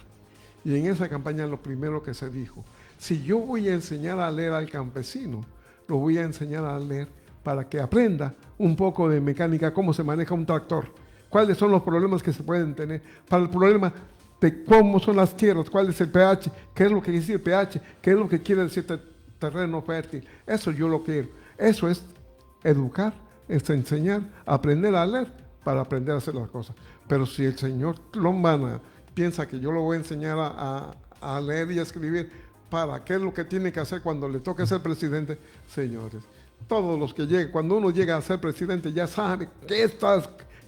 Y en esa campaña lo primero que se dijo, si yo voy a enseñar a leer al campesino, lo voy a enseñar a leer para que aprenda un poco de mecánica, cómo se maneja un tractor, cuáles son los problemas que se pueden tener, para el problema de cómo son las tierras, cuál es el pH, qué es lo que quiere decir pH, qué es lo que quiere decir terreno fértil. Eso yo lo quiero. Eso es educar, es enseñar, aprender a leer para aprender a hacer las cosas. Pero si el señor Lombana piensa que yo lo voy a enseñar a leer y a escribir para qué es lo que tiene que hacer cuando le toque ser presidente, señores, todos los que lleguen, cuando uno llega a ser presidente ya sabe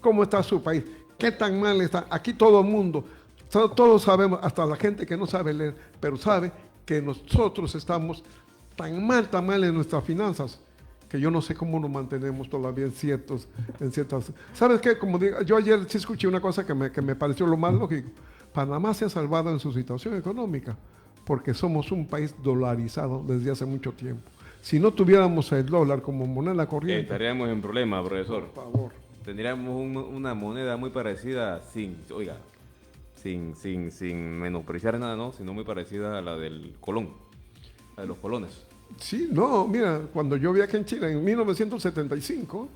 cómo está su país, qué tan mal está. Aquí todo el mundo, todos sabemos, hasta la gente que no sabe leer, pero sabe que nosotros estamos tan mal en nuestras finanzas, que yo no sé cómo nos mantenemos todavía en ciertas... ¿Sabes qué? Como digo, yo ayer sí escuché una cosa que me pareció lo más lógico. Panamá se ha salvado en su situación económica porque somos un país dolarizado desde hace mucho tiempo. Si no tuviéramos el dólar como moneda corriente... Estaríamos en problema, profesor. Por favor. Tendríamos una moneda muy parecida, sin menospreciar nada, ¿no? Sino muy parecida a la del Colón, la de los colones. Sí, no, mira, cuando yo viajé en Chile en 1975,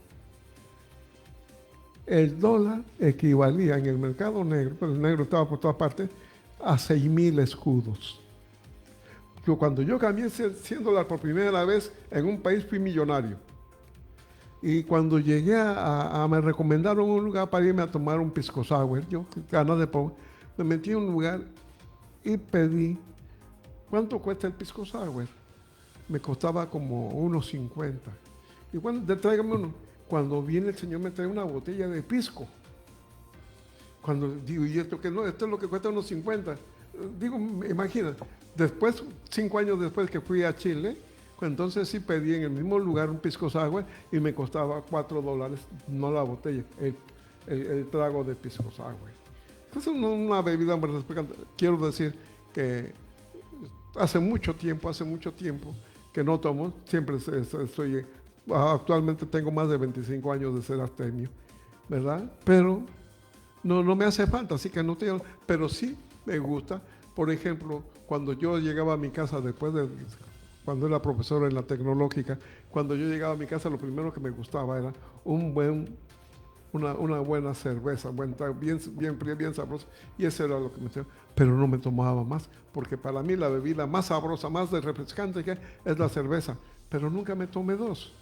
el dólar equivalía en el mercado negro, pero el negro estaba por todas partes, a 6.000 escudos. Cuando yo cambié 100 dólares por primera vez en un país fui millonario. Y cuando llegué me recomendaron un lugar para irme a tomar un pisco sour, yo, ganas de pobre, me metí en un lugar y pedí, ¿cuánto cuesta el pisco sour? Me costaba como unos 50. Y bueno, tráigame uno. Cuando viene el señor me trae una botella de pisco. Cuando digo, ¿y esto qué no? Esto es lo que cuesta unos 50. Digo, imagina, después, 5 años después que fui a Chile, pues entonces sí pedí en el mismo lugar un pisco sour y me costaba $4, no la botella, el trago de pisco sour. Entonces una bebida muy refrescante. Quiero decir que hace mucho tiempo que no tomo, siempre estoy, actualmente tengo más de 25 años de ser abstemio, ¿verdad? Pero no me hace falta, así que no tengo, pero sí me gusta. Por ejemplo, cuando yo llegaba a mi casa cuando era profesor en la tecnológica, cuando yo llegaba a mi casa lo primero que me gustaba era una buena cerveza, bien fría, bien sabrosa, y eso era lo que me hacía. Pero no me tomaba más, porque para mí la bebida más sabrosa, más refrescante que es la cerveza, pero nunca me tomé 2.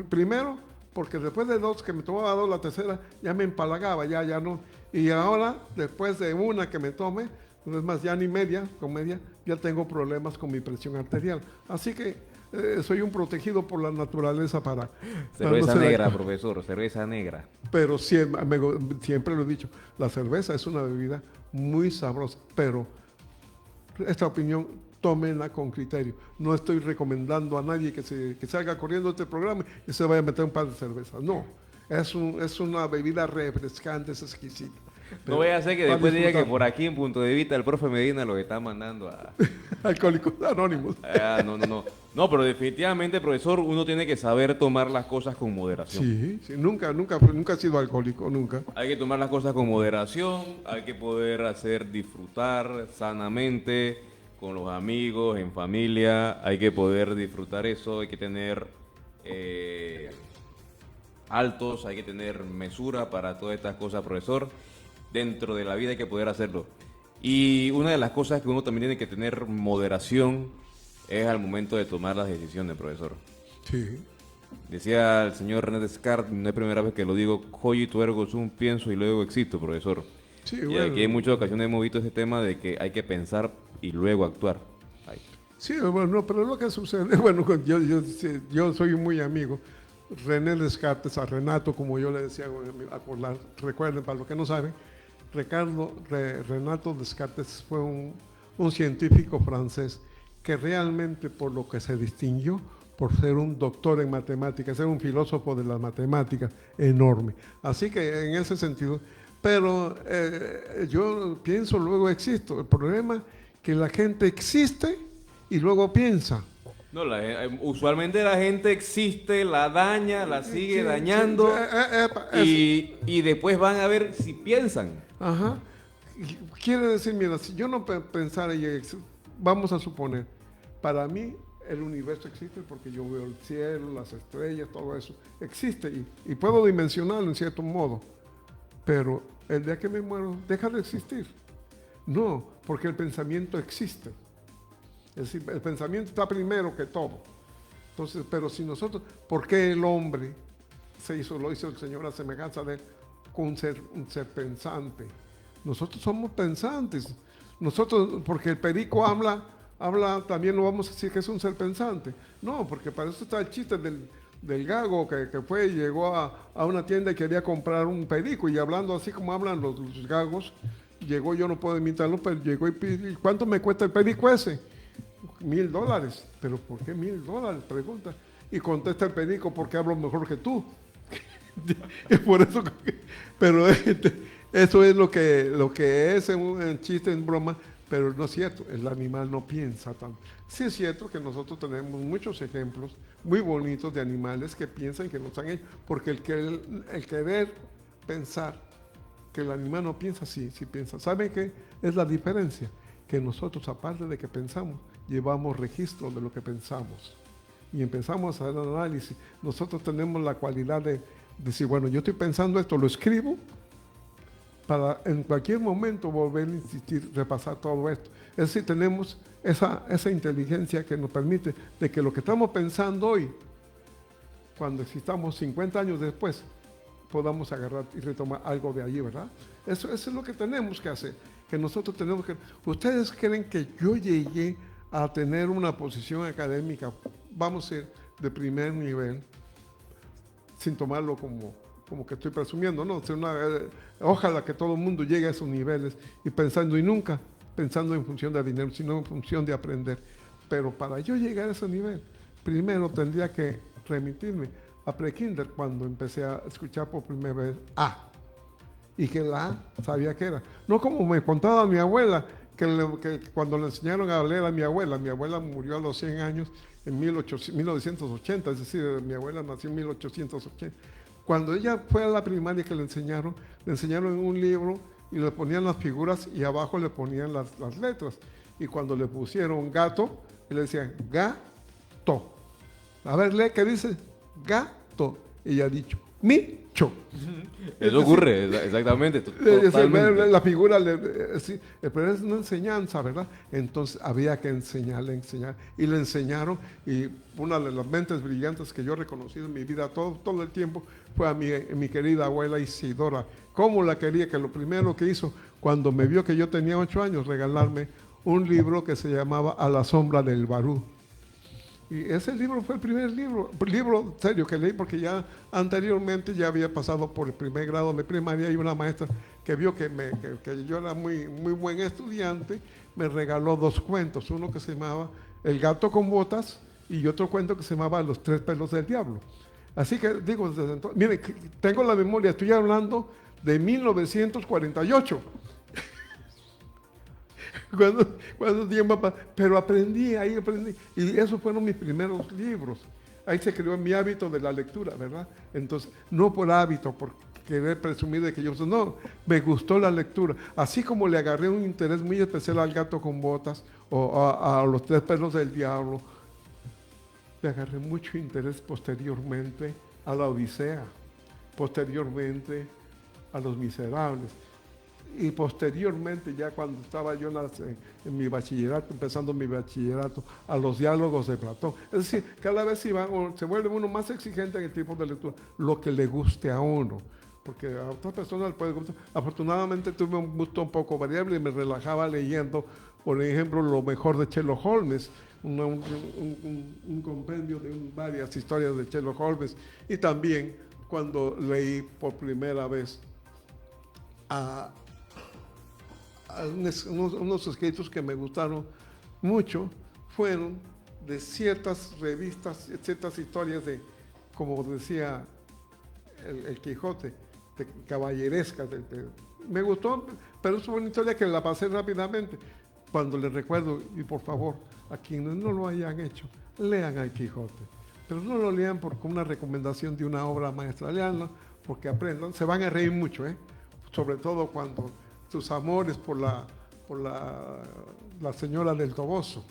Primero, porque después de 2 que me tomaba 2, la tercera ya me empalagaba, ya no. Y ahora, después de una que me tome, es más, ya ni media, ya tengo problemas con mi presión arterial. Así que soy un protegido por la naturaleza para... Cerveza negra, profesor, cerveza negra. Pero siempre lo he dicho, la cerveza es una bebida muy sabrosa, pero esta opinión tómenla con criterio. No estoy recomendando a nadie que salga corriendo de este programa y se vaya a meter un par de cervezas. No, es una bebida refrescante, es exquisita. No voy a hacer que después diga que por aquí en Punto de Vista el profe Medina lo está mandando a... Alcohólicos Anónimos. No, pero definitivamente, profesor, uno tiene que saber tomar las cosas con moderación. Sí, nunca he sido alcohólico, nunca. Hay que tomar las cosas con moderación, hay que poder hacer disfrutar sanamente con los amigos, en familia, hay que poder disfrutar eso, hay que tener altos, hay que tener mesura para todas estas cosas, profesor. Dentro de la vida hay que poder hacerlo. Y una de las cosas que uno también tiene que tener moderación es al momento de tomar las decisiones, profesor. Sí. Decía el señor René Descartes, no es primera vez que lo digo, cogito ergo sum, pienso y luego existo, profesor. Sí, y aquí en muchas ocasiones hemos visto ese tema de que hay que pensar y luego actuar. Ay. Sí, bueno, pero lo que sucede, bueno, yo soy muy amigo. René Descartes, a Renato, como yo le decía, recuerden, para los que no saben, Renato Descartes fue un científico francés que realmente por lo que se distinguió, por ser un doctor en matemáticas, ser un filósofo de las matemáticas enorme. Así que en ese sentido, pero yo pienso, luego existo. El problema es que la gente existe y luego piensa. No, usualmente la gente existe, la daña, la sigue dañando y después van a ver si piensan. Ajá. Quiere decir, mira, si yo no pensara, vamos a suponer, para mí el universo existe porque yo veo el cielo, las estrellas, todo eso existe y puedo dimensionarlo en cierto modo, pero el día que me muero deja de existir. No, porque el pensamiento existe. Es decir, el pensamiento está primero que todo. Entonces, pero si nosotros, ¿por qué el hombre lo hizo el Señor a semejanza de él, con un ser pensante? Nosotros somos pensantes. Nosotros, porque el perico habla, también lo vamos a decir que es un ser pensante. No, porque para eso está el chiste del gago que fue y llegó a una tienda y quería comprar un perico, y hablando así como hablan los gagos, llegó, yo no puedo imitarlo, pero llegó y pidió, ¿cuánto me cuesta el perico ese? $1,000. ¿Pero por qué $1,000? Pregunta. Y contesta el perico, porque hablo mejor que tú. Es por eso pero eso es lo que es un chiste, en broma, pero no es cierto. El animal no piensa tanto. Sí es cierto que nosotros tenemos muchos ejemplos muy bonitos de animales que piensan que nos han hecho, porque el querer pensar que el animal no piensa, sí piensa. ¿Saben qué es la diferencia? Que nosotros, aparte de que pensamos, llevamos registro de lo que pensamos y empezamos a hacer análisis. Nosotros tenemos la cualidad de decir, bueno, yo estoy pensando esto, lo escribo para en cualquier momento volver a insistir, repasar todo esto. Es decir, tenemos esa inteligencia que nos permite de que lo que estamos pensando hoy, cuando existamos 50 años después, podamos agarrar y retomar algo de allí, ¿verdad? Eso es lo que tenemos que hacer, que nosotros tenemos que... ¿Ustedes creen que yo llegué a tener una posición académica, vamos a decir, de primer nivel, sin tomarlo como que estoy presumiendo? No, ojalá que todo el mundo llegue a esos niveles y nunca pensando en función de dinero, sino en función de aprender. Pero para yo llegar a ese nivel, primero tendría que remitirme a pre-kinder, cuando empecé a escuchar por primera vez A, y que la A sabía que era. No como me contaba mi abuela, que cuando le enseñaron a leer a mi abuela murió a los 100 años en 1980, es decir, mi abuela nació en 1880. Cuando ella fue a la primaria, que le enseñaron en un libro y le ponían las figuras y abajo le ponían las letras. Y cuando le pusieron gato, le decían gato. A ver, lee, ¿qué dice? Gato. Y ella ha dicho, micho. Eso ocurre, exactamente. Totalmente. La figura, pero es una enseñanza, ¿verdad? Entonces había que enseñar. Y le enseñaron, y una de las mentes brillantes que yo he reconocido en mi vida todo el tiempo fue a mi querida abuela Isidora. ¿Cómo la quería? Que lo primero que hizo, cuando me vio que yo tenía 8 años, regalarme un libro que se llamaba A la sombra del Barú. Y ese libro fue el primer libro serio que leí, porque ya anteriormente ya había pasado por el primer grado de primaria, y una maestra que vio que yo era muy, muy buen estudiante, me regaló 2 cuentos, uno que se llamaba El gato con botas y otro cuento que se llamaba Los 3 pelos del diablo. Así que digo, desde entonces, mire, tengo la memoria, estoy hablando de 1948. cuando tiempo, pero aprendí. Y esos fueron mis primeros libros. Ahí se creó mi hábito de la lectura, ¿verdad? Entonces, no por hábito, por querer presumir de que yo... No, me gustó la lectura. Así como le agarré un interés muy especial al gato con botas o a Los 3 pelos del diablo, le agarré mucho interés posteriormente a la Odisea, posteriormente a Los Miserables, y posteriormente, ya cuando estaba yo en mi bachillerato, empezando mi bachillerato, a los diálogos de Platón. Es decir, cada vez se vuelve uno más exigente en el tipo de lectura, lo que le guste a uno, porque a otras personas les puede gustar. Afortunadamente tuve un gusto un poco variable y me relajaba leyendo, por ejemplo, Lo mejor de Sherlock Holmes, un compendio de varias historias de Sherlock Holmes, y también cuando leí por primera vez unos escritos que me gustaron mucho, fueron de ciertas revistas, ciertas historias de, como decía el Quijote, de caballerescas. Me gustó, pero es una historia que la pasé rápidamente. Cuando les recuerdo, y por favor, a quienes no lo hayan hecho, lean al Quijote, pero no lo lean por una recomendación de una obra maestra, leanlo porque aprendan, se van a reír mucho, sobre todo cuando sus amores por la señora del Toboso.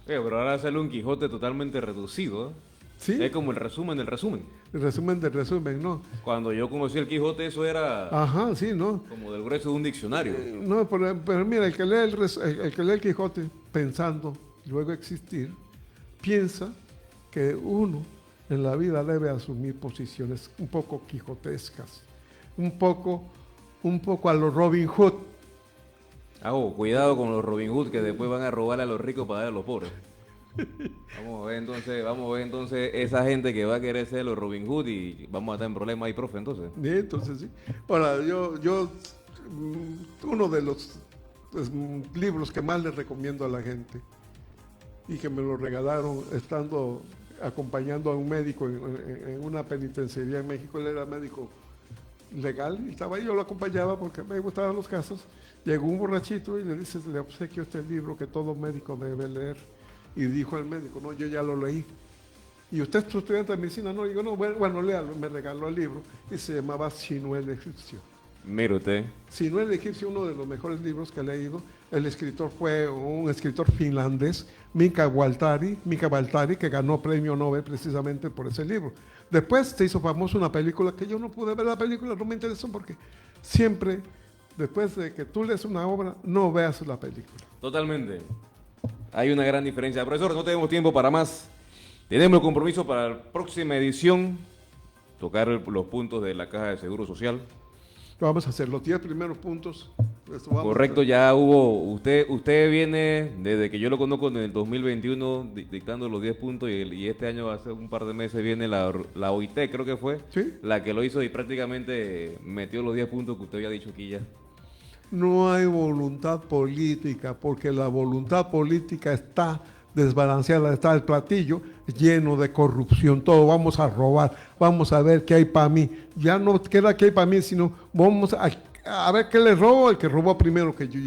Pero ahora sale un Quijote totalmente reducido, ¿eh? ¿Sí? Es como el resumen del resumen. El resumen del resumen, ¿no? Cuando yo conocí el Quijote, eso era... Ajá, sí, ¿no? Como del grueso de un diccionario. No, pero mira, el que lee el Quijote pensando, luego existir, piensa que uno en la vida debe asumir posiciones un poco quijotescas, un poco a los Robin Hood. Cuidado con los Robin Hood, que después van a robarle a los ricos para darle a los pobres. Vamos a ver entonces esa gente que va a querer ser los Robin Hood y vamos a estar en problemas ahí, profe, entonces. Sí, entonces sí. Ahora, yo uno de los libros que más le recomiendo a la gente y que me lo regalaron acompañando a un médico en una penitenciaría en México. Él era médico legal y estaba ahí, yo lo acompañaba porque me gustaban los casos. Llegó un borrachito y le dice, le obsequio este libro que todo médico debe leer. Y dijo el médico, no, yo ya lo leí. ¿Y usted es estudiante de medicina? No, digo, no, bueno, léalo. Me regaló el libro y se llamaba Sinué el Egipcio. Mire usted. Sinué el Egipcio, uno de los mejores libros que he leído. El escritor fue un escritor finlandés, Mika Waltari, que ganó premio Nobel precisamente por ese libro. Después se hizo famoso una película que yo no pude ver la película, no me interesó porque siempre, después de que tú lees una obra, no veas la película. Totalmente. Hay una gran diferencia. Profesor, no tenemos tiempo para más. Tenemos el compromiso para la próxima edición, tocar los puntos de la Caja de Seguro Social. Vamos a hacer los 10 primeros puntos. Correcto, ya hubo, usted viene, desde que yo lo conozco en el 2021, dictando los 10 puntos y este año, hace un par de meses, viene la OIT, creo que fue, ¿sí?, la que lo hizo y prácticamente metió los 10 puntos que usted había dicho aquí ya. No hay voluntad política, porque la voluntad política está desbalanceada, está el platillo lleno de corrupción, todo vamos a robar, vamos a ver qué hay para mí, ya no queda qué hay para mí, sino vamos a ver qué le robo el que robó primero que yo,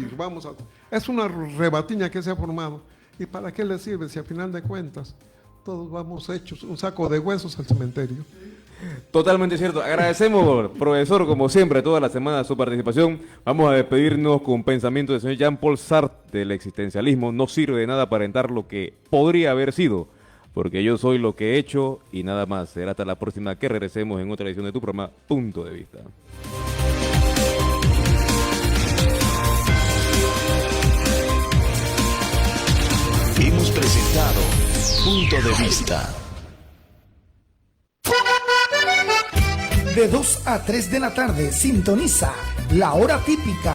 es una rebatiña que se ha formado, y para qué le sirve si al final de cuentas todos vamos hechos un saco de huesos al cementerio. Totalmente cierto. Agradecemos, profesor, como siempre, toda la semana su participación. Vamos a despedirnos con un pensamiento del señor Jean-Paul Sartre del existencialismo. No sirve de nada aparentar lo que podría haber sido, porque yo soy lo que he hecho y nada más. Será hasta la próxima que regresemos en otra edición de tu programa Punto de Vista. Hemos presentado Punto de Vista. De 2 a 3 de la tarde, sintoniza La Hora Típica